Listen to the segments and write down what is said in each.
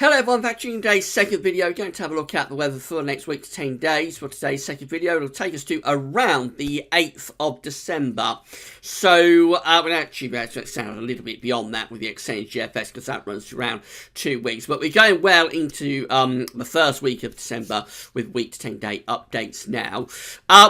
Hello everyone, back to today's second video. We're going to have a look at the weather for next week's 10 days. For today's second video, it'll take us to around the 8th of December. So, we'll actually extend a little bit beyond that with the extended GFS because that runs around 2 weeks. But we're going well into the first week of December with week to 10 day updates now.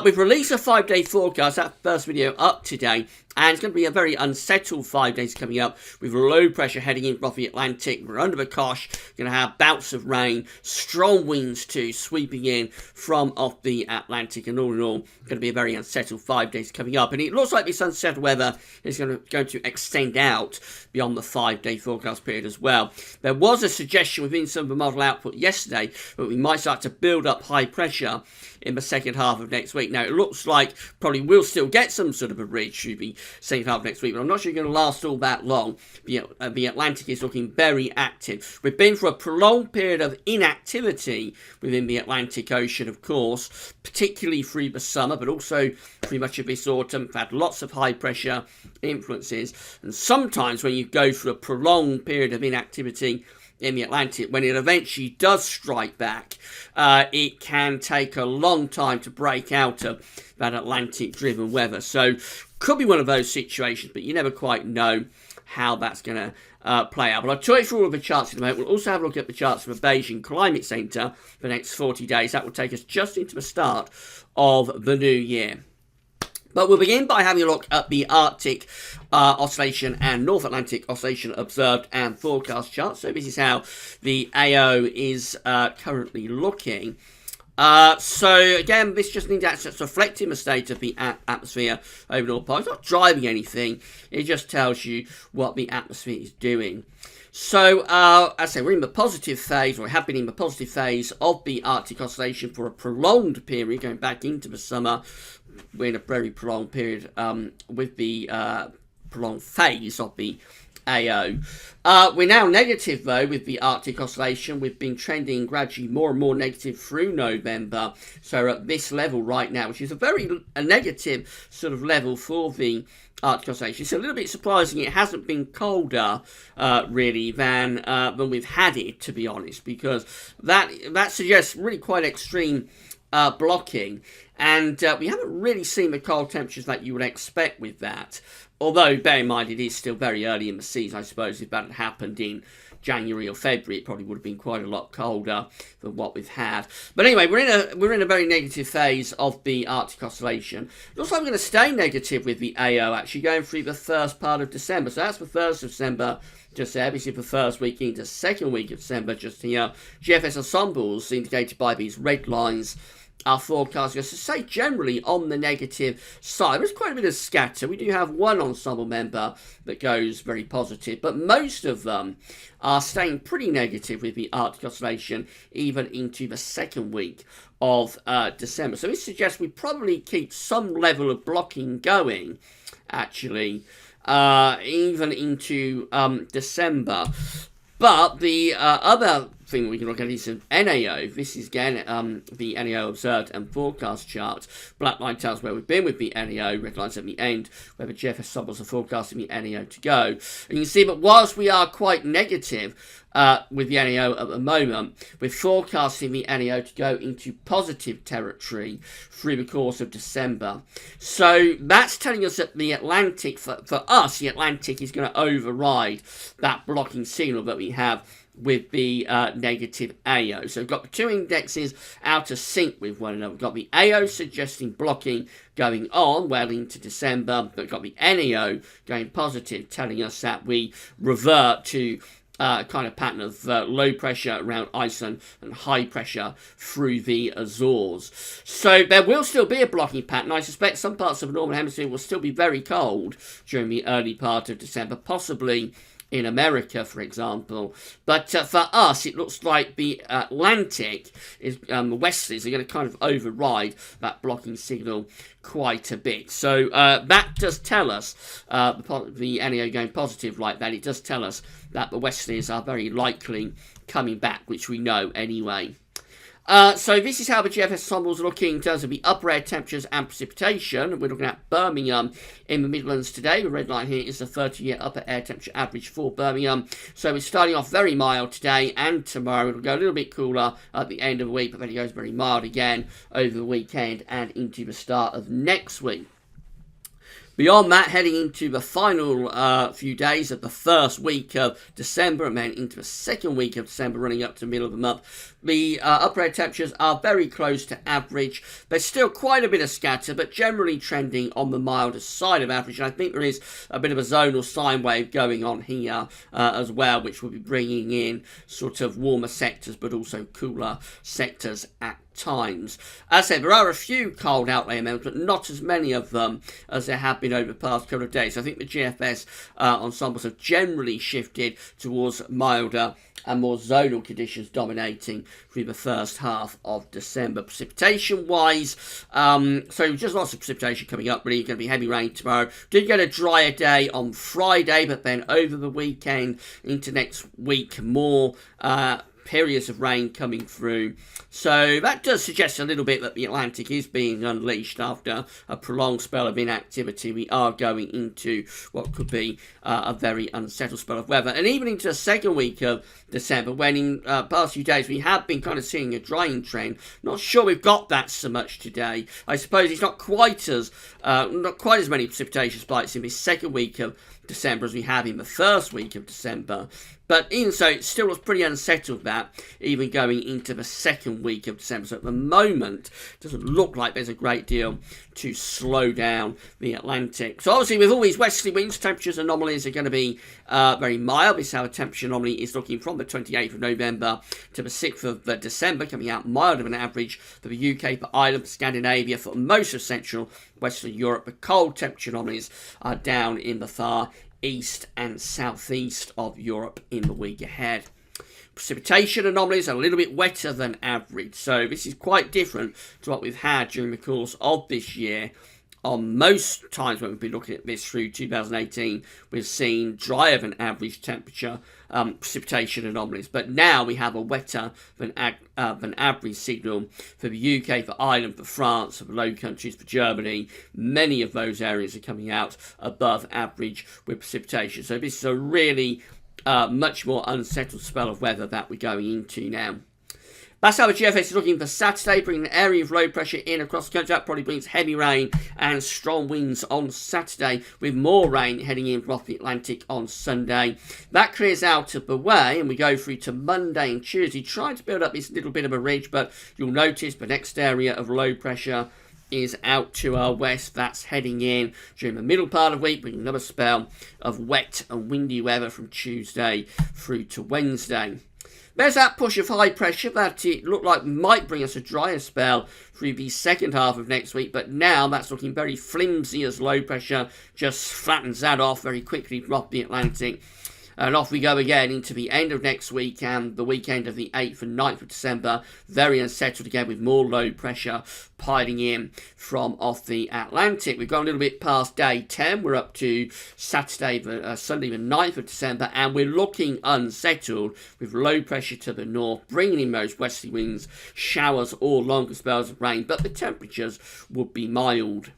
We've released a 5-day forecast, that first video up today. And it's going to be a very unsettled 5 days coming up with low pressure heading in off the Atlantic. We're under the cosh, going to have bouts of rain, strong winds too, sweeping in from off the Atlantic. And all in all, going to be a very unsettled 5 days coming up. And it looks like this unsettled weather is going to extend out beyond the 5-day forecast period as well. There was a suggestion within some of the model output yesterday that we might start to build up high pressure in the second half of next week. Now, it looks like probably we'll still get some sort of a ridge through the second half of next week, but I'm not sure it's going to last all that long. The Atlantic is looking very active. We've been through a prolonged period of inactivity within the Atlantic Ocean, of course, particularly through the summer, but also pretty much of this autumn. We've had lots of high pressure influences, and sometimes when you go through a prolonged period of inactivity in the Atlantic, when it eventually does strike back, it can take a long time to break out of that Atlantic-driven weather. So, could be one of those situations, but you never quite know how that's going to play out. But I'll talk you through all of the charts in a moment. We'll also have a look at the charts from the Beijing Climate Centre for the next 40 days. That will take us just into the start of the new year. But we'll begin by having a look at the Arctic Oscillation and North Atlantic Oscillation observed and forecast charts. So this is how the AO is currently looking. So again, this just needs that's reflecting the state of the atmosphere over the North Pole. It's not driving anything. It just tells you what the atmosphere is doing. So, as I say, we're in the positive phase, or have been in the positive phase of the Arctic Oscillation for a prolonged period, going back into the summer. We're in a very prolonged period with the prolonged phase of the AO. We're now negative, though, with the Arctic Oscillation. We've been trending gradually more and more negative through November. So at this level right now, which is a negative sort of level for the Arctic Oscillation. It's a little bit surprising it hasn't been colder, really, than we've had it, to be honest, because that suggests really quite extreme blocking. And we haven't really seen the cold temperatures that you would expect with that. Although, bear in mind, it is still very early in the season. I suppose if that had happened in January or February, it probably would have been quite a lot colder than what we've had. But anyway, we're in a very negative phase of the Arctic Oscillation. It looks like we're going to stay negative with the AO, actually, going through the first part of December. So that's the 1st of December, just there. This is the first week into second week of December, just here. GFS ensembles indicated by these red lines are forecasting us to say generally on the negative side. There's quite a bit of scatter. We do have one ensemble member that goes very positive, but most of them are staying pretty negative with the Arctic Oscillation even into the second week of December. So this suggests we probably keep some level of blocking going, actually, even into December. But the other thing we can look at is an NAO. This is again the NAO observed and forecast chart. Black line tells where we've been with the NAO. Red line's at the end where the GFS symbols are forecasting the NAO to go. And you can see that whilst we are quite negative with the NAO at the moment, we're forecasting the NAO to go into positive territory through the course of December. So that's telling us that the Atlantic, for us, the Atlantic is going to override that blocking signal that we have with the negative AO. So we've got the two indexes out of sync with one another. We've got the AO suggesting blocking going on well into December, but we've got the NAO going positive, telling us that we revert to kind of pattern of low pressure around Iceland and high pressure through the Azores. So there will still be a blocking pattern. I suspect some parts of the Northern Hemisphere will still be very cold during the early part of December, possibly in America, for example. But for us, it looks like the Atlantic, the westerlies are going to kind of override that blocking signal quite a bit. So that does tell us, the NAO going positive like that, it does tell us that the westerlies are very likely coming back, which we know anyway. So this is how the GFS ensemble is looking in terms of the upper air temperatures and precipitation. We're looking at Birmingham in the Midlands today. The red line here is the 30-year upper air temperature average for Birmingham. So we're starting off very mild today and tomorrow. It'll go a little bit cooler at the end of the week, but then it goes very mild again over the weekend and into the start of next week. Beyond that, heading into the final few days of the first week of December and then into the second week of December running up to the middle of the month, the upper air temperatures are very close to average. There's still quite a bit of scatter, but generally trending on the milder side of average. And I think there is a bit of a zonal sine wave going on here as well, which will be bringing in sort of warmer sectors, but also cooler sectors at times. As I said, there are a few cold outlier members, but not as many of them as there have been over the past couple of days. I think the GFS ensembles have generally shifted towards milder and more zonal conditions dominating through the first half of December. Precipitation-wise, so just lots of precipitation coming up. Really going to be heavy rain tomorrow. Did get a drier day on Friday, but then over the weekend into next week, more periods of rain coming through. So that does suggest a little bit that the Atlantic is being unleashed after a prolonged spell of inactivity. We are going into what could be a very unsettled spell of weather. And even into the second week of December, when in past few days we have been kind of seeing a drying trend. Not sure we've got that so much today. I suppose it's not quite as many precipitation spikes in this second week of December as we have in the first week of December. But even so, it still looks pretty unsettled, that, even going into the second week of December. So at the moment, it doesn't look like there's a great deal to slow down the Atlantic. So obviously, with all these westerly winds, temperatures anomalies are going to be very mild. This is how a temperature anomaly is looking from the 28th of November to the 6th of December, coming out milder than average for the UK, for Ireland, for Scandinavia, for most of Central Western Europe. The cold temperature anomalies are down in the far east and southeast of Europe in the week ahead. Precipitation anomalies are a little bit wetter than average, so this is quite different to what we've had during the course of this year. On most times when we've been looking at this through 2018, we've seen drier than average temperature precipitation anomalies. But now we have a wetter than average signal for the UK, for Ireland, for France, for the Low Countries, for Germany. Many of those areas are coming out above average with precipitation. So this is a really much more unsettled spell of weather that we're going into now. That's how the GFS is looking for Saturday, bringing an area of low pressure in across the country. That probably brings heavy rain and strong winds on Saturday, with more rain heading in from off the Atlantic on Sunday. That clears out of the way, and we go through to Monday and Tuesday, trying to build up this little bit of a ridge, but you'll notice the next area of low pressure is out to our west. That's heading in during the middle part of the week, bringing another spell of wet and windy weather from Tuesday through to Wednesday. There's that push of high pressure that it looked like might bring us a drier spell through the second half of next week, but now that's looking very flimsy as low pressure just flattens that off very quickly from off the Atlantic. And off we go again into the end of next week and the weekend of the 8th and 9th of December. Very unsettled again with more low pressure piling in from off the Atlantic. We've gone a little bit past day 10. We're up to Sunday the 9th of December, and we're looking unsettled with low pressure to the north, bringing in those westerly winds, showers or longer spells of rain, but the temperatures would be mild.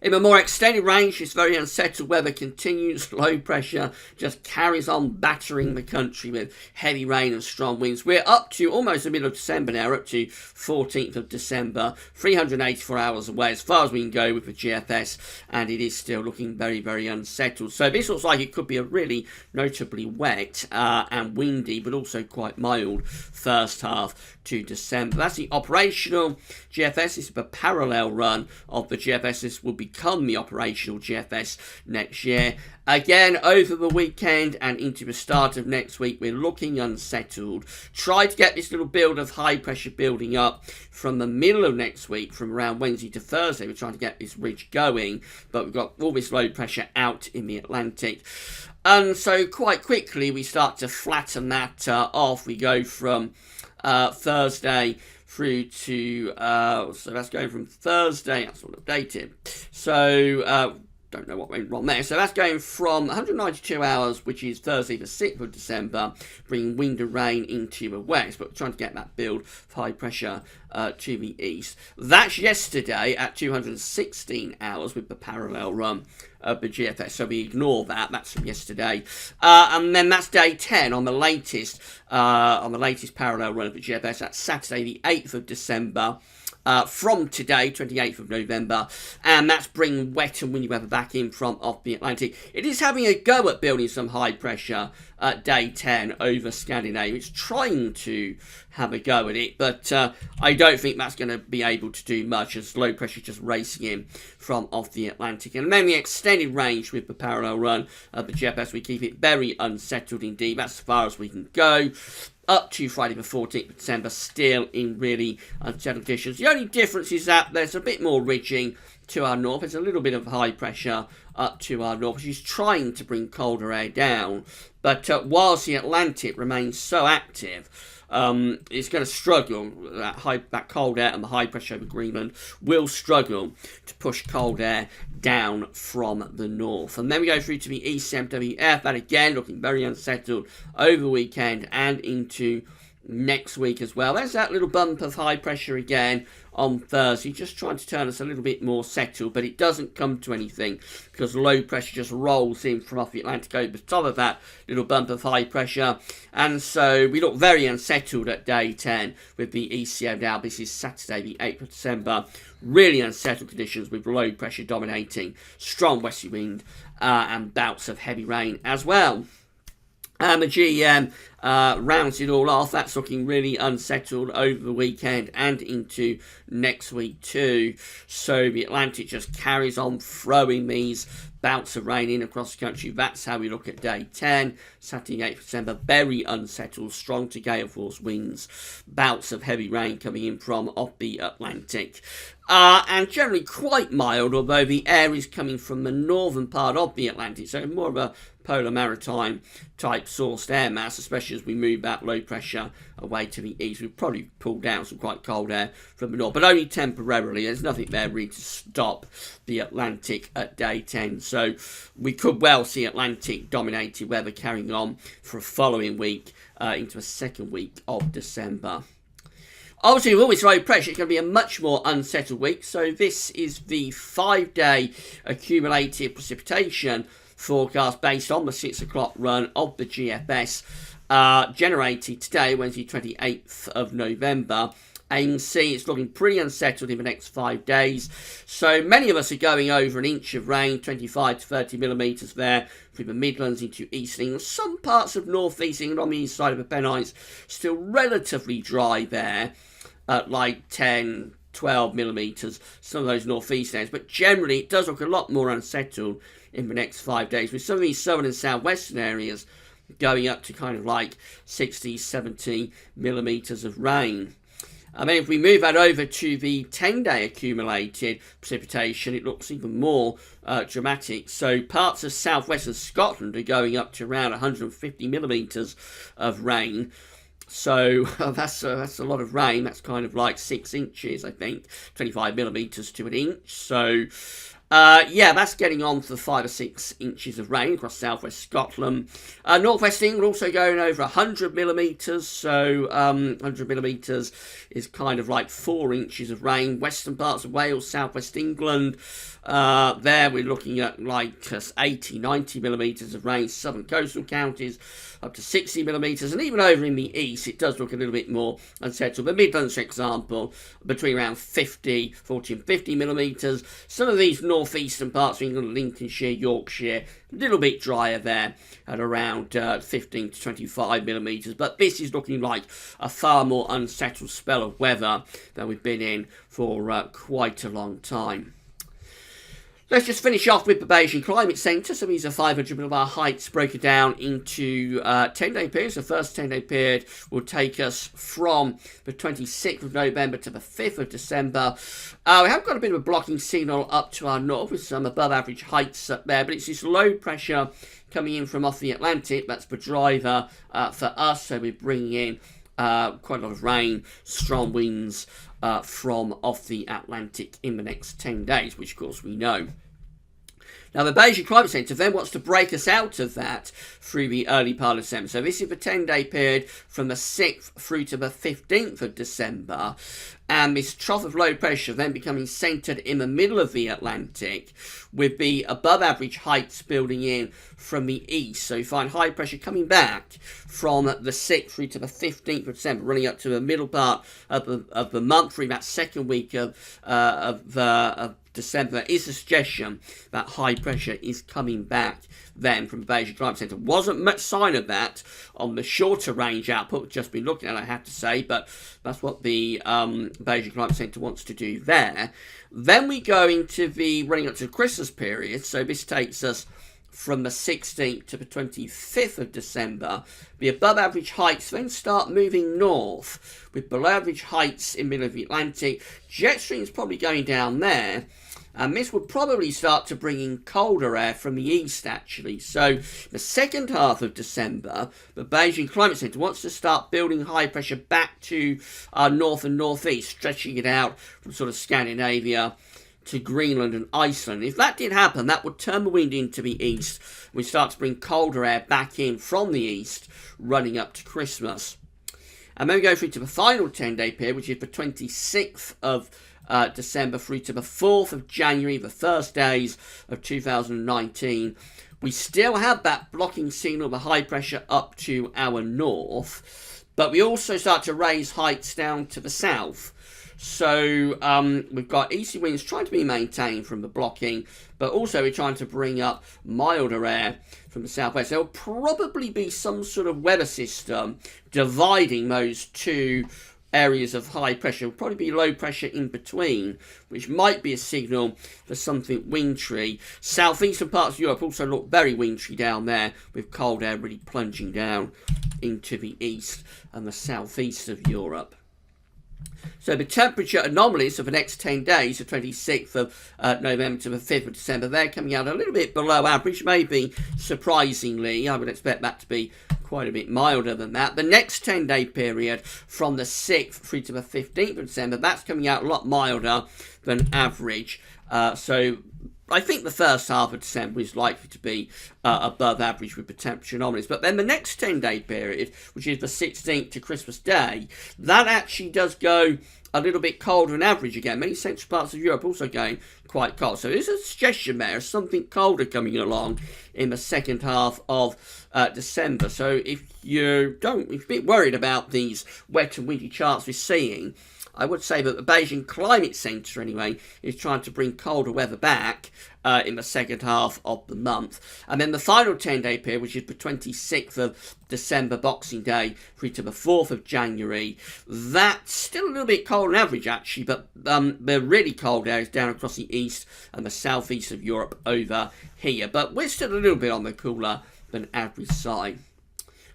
In a more extended range, this very unsettled weather continues. Low pressure just carries on battering the country with heavy rain and strong winds. We're up to almost the middle of December now. We're up to 14th of December, 384 hours away as far as we can go with the GFS, and it is still looking very, very unsettled. So this looks like it could be a really notably wet and windy, but also quite mild first half to December. That's the operational GFS. This is the parallel run of the GFS. This will become the operational GFS next year. Again, over the weekend and into the start of next week, we're looking unsettled. Try to get this little build of high pressure building up from the middle of next week, from around Wednesday to Thursday. We're trying to get this ridge going, but we've got all this low pressure out in the Atlantic. And so quite quickly, we start to flatten that off. We go from Thursday through to, so that's going from Thursday, that's all updated. So don't know what went wrong there. So that's going from 192 hours, which is Thursday the 6th of December, bringing wind and rain into the west, but trying to get that build of high pressure to the east. That's yesterday at 216 hours with the parallel run of the GFS, so we ignore that. That's from yesterday, and then that's day 10 on the latest parallel run of the GFS. That's Saturday the 8th of December. From today, 28th of November, and that's bringing wet and windy weather back in from off the Atlantic. It is having a go at building some high pressure at day 10 over Scandinavia. It's trying to have a go at it, but I don't think that's going to be able to do much as low pressure is just racing in from off the Atlantic. And then the extended range with the parallel run of the GFS, we keep it very unsettled indeed. That's as far as we can go. Up to Friday the 14th of December, still in really unsettled conditions. The only difference is that there's a bit more ridging to our north. There's a little bit of high pressure up to our north, which is trying to bring colder air down. But whilst the Atlantic remains so active, it's going to struggle. That cold air and the high pressure over Greenland will struggle to push cold air down from the north. And then we go through to the ECMWF, that again looking very unsettled over the weekend and into next week as well. There's that little bump of high pressure again on Thursday, just trying to turn us a little bit more settled, but it doesn't come to anything because low pressure just rolls in from off the Atlantic over the top of that little bump of high pressure, and so we look very unsettled at day 10 with the ECO now. This is Saturday the 8th of December. Really unsettled conditions with low pressure dominating, strong westerly wind and bouts of heavy rain as well. The GEM rounds it all off. That's looking really unsettled over the weekend and into next week too. So the Atlantic just carries on throwing these bouts of rain in across the country. That's how we look at day 10, Saturday 8th of December. Very unsettled, strong to gale force winds, bouts of heavy rain coming in from off the Atlantic. And generally quite mild, although the air is coming from the northern part of the Atlantic, so more of a polar maritime type sourced air mass, especially as we move that low pressure away to the east. We'll probably pull down some quite cold air from the north, but only temporarily. There's nothing there really to stop the Atlantic at day 10. So we could well see Atlantic dominated weather carrying on for a following week into a second week of December. Obviously, with all this low pressure, it's going to be a much more unsettled week. So this is the 5-day accumulated precipitation forecast based on the 6 o'clock run of the GFS, generated today, Wednesday 28th of November. And you can see it's looking pretty unsettled in the next 5 days. So many of us are going over an inch of rain, 25 to 30 millimetres there, through the Midlands into East England. Some parts of North East England on the east side of the Pennines still relatively dry there, at like 10, 12 millimetres, some of those northeast areas. But generally, it does look a lot more unsettled in the next 5 days, with some of these southern and southwestern areas going up to kind of like 60, 70 millimetres of rain. I mean, if we move that over to the 10-day accumulated precipitation, it looks even more dramatic. So parts of southwestern Scotland are going up to around 150 millimetres of rain. So that's a lot of rain. That's kind of like 6 inches, I think, 25 millimetres to an inch. So yeah, that's getting on for 5 or 6 inches of rain across southwest Scotland. Northwest England also going over 100 millimetres. So 100 millimetres is kind of like 4 inches of rain. Western parts of Wales, southwest England, there we're looking at like 80, 90 millimetres of rain. Southern coastal counties up to 60 millimetres. And even over in the east, it does look a little bit more unsettled. The Midlands, for example, between around 40 and 50 millimetres. Some of these northeastern parts of England, Lincolnshire, Yorkshire, a little bit drier there at around 15 to 25 millimetres. But this is looking like a far more unsettled spell of weather than we've been in for quite a long time. Let's just finish off with the Bayesian Climate Centre. So these are 500 millibar heights broken down into 10-day periods. The first 10-day period will take us from the 26th of November to the 5th of December. We have got a bit of a blocking signal up to our north with some above average heights up there, but it's this low pressure coming in from off the Atlantic. That's the driver for us. So we're bringing in quite a lot of rain, strong winds from off the Atlantic in the next 10 days, which of course we know Now, the Beijing Climate Centre then wants to break us out of that through the early part of December. So this is the 10-day period from the 6th through to the 15th of December. And this trough of low pressure then becoming centred in the middle of the Atlantic, with the above average heights building in from the east. So you find high pressure coming back from the 6th through to the 15th of December, running up to the middle part of the month, through that second week of December. There is a suggestion that high pressure is coming back then from the Beijing Climate Centre. Wasn't much sign of that on the shorter range output we've just been looking at, I have to say, but that's what the Beijing Climate Centre wants to do there. Then we go into the running up to the Christmas period, so this takes us from the 16th to the 25th of December. The above average heights then start moving north, with below average heights in the middle of the Atlantic. Jet streams probably going down there, and this would probably start to bring in colder air from the east, actually. So the second half of December, the Beijing Climate Centre wants to start building high pressure back to north and northeast, stretching it out from sort of Scandinavia to Greenland and Iceland. If that did happen, that would turn the wind into the east. We start to bring colder air back in from the east, running up to Christmas. And then we go through to the final 10-day period, which is the 26th of December through to the 4th of January, the first days of 2019. We still have that blocking signal, the high pressure up to our north, but we also start to raise heights down to the south. So we've got easy winds trying to be maintained from the blocking, but also we're trying to bring up milder air from the southwest. There will probably be some sort of weather system dividing those two areas of high pressure. Will probably be low pressure in between, which might be a signal for something wintry. Southeastern parts of Europe also look very wintry down there, with cold air really plunging down into the east and the southeast of Europe. So the temperature anomalies of the next 10 days, the 26th of November to the 5th of December, they're coming out a little bit below average, maybe surprisingly. I would expect that to be quite a bit milder than that. The next 10-day period from the 6th through to the 15th of December, that's coming out a lot milder than average. So I think the first half of December is likely to be above average with the temperature anomalies. But then the next 10-day period, which is the 16th to Christmas Day, that actually does go a little bit colder than average again. Many central parts of Europe also going quite cold. So there's a suggestion there of something colder coming along in the second half of December. So if you're a bit worried about these wet and windy charts we're seeing, I would say that the Beijing Climate Centre, anyway, is trying to bring colder weather back in the second half of the month. And then the final 10-day period, which is the 26th of December, Boxing Day, through to the 4th of January, that's still a little bit cold on average, actually, but the really cold air is down across the east and the southeast of Europe over here. But we're still a little bit on the cooler than average side.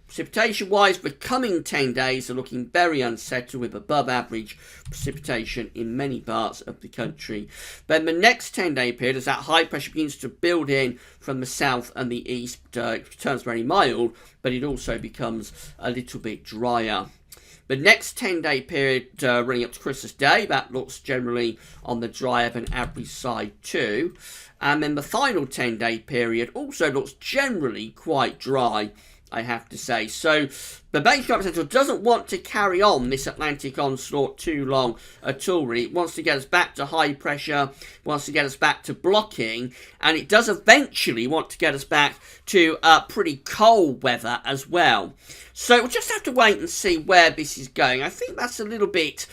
Precipitation-wise, the coming 10 days are looking very unsettled, with above average precipitation in many parts of the country. Then the next 10-day period, as that high pressure begins to build in from the south and the east, it turns very mild, but it also becomes a little bit drier. The next 10-day period running up to Christmas Day, that looks generally on the drier than average side too. And then the final 10-day period also looks generally quite dry, I have to say. So the Beijing Climate Centre doesn't want to carry on this Atlantic onslaught too long at all, really. It wants to get us back to high pressure, wants to get us back to blocking, and it does eventually want to get us back to pretty cold weather as well. So we'll just have to wait and see where this is going. I think that's a little bit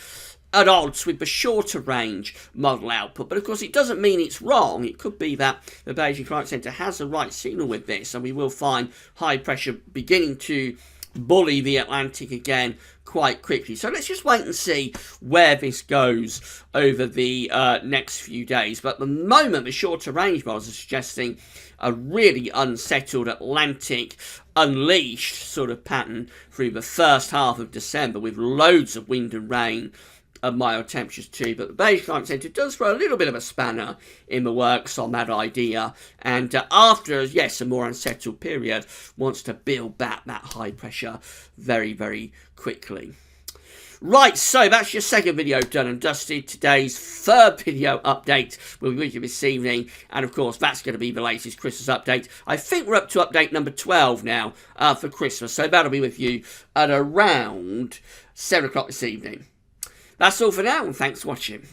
at odds with the shorter range model output, but of course it doesn't mean it's wrong. It could be that the Beijing Climate Centre has the right signal with this, and we will find high pressure beginning to bully the Atlantic again quite quickly. So let's just wait and see where this goes over the next few days. But at the moment, the shorter range models are suggesting a really unsettled Atlantic unleashed sort of pattern through the first half of December, with loads of wind and rain and mild temperatures too. But the Beijing Climate Centre does throw a little bit of a spanner in the works on that idea, and after, yes, a more unsettled period, wants to build back that high pressure very, very quickly. Right, so that's your second video done and dusted. Today's third video update will be with you this evening. And of course, that's going to be the latest Christmas update. I think we're up to update number 12 now for Christmas. So that'll be with you at around 7 o'clock this evening. That's all for now, and thanks for watching.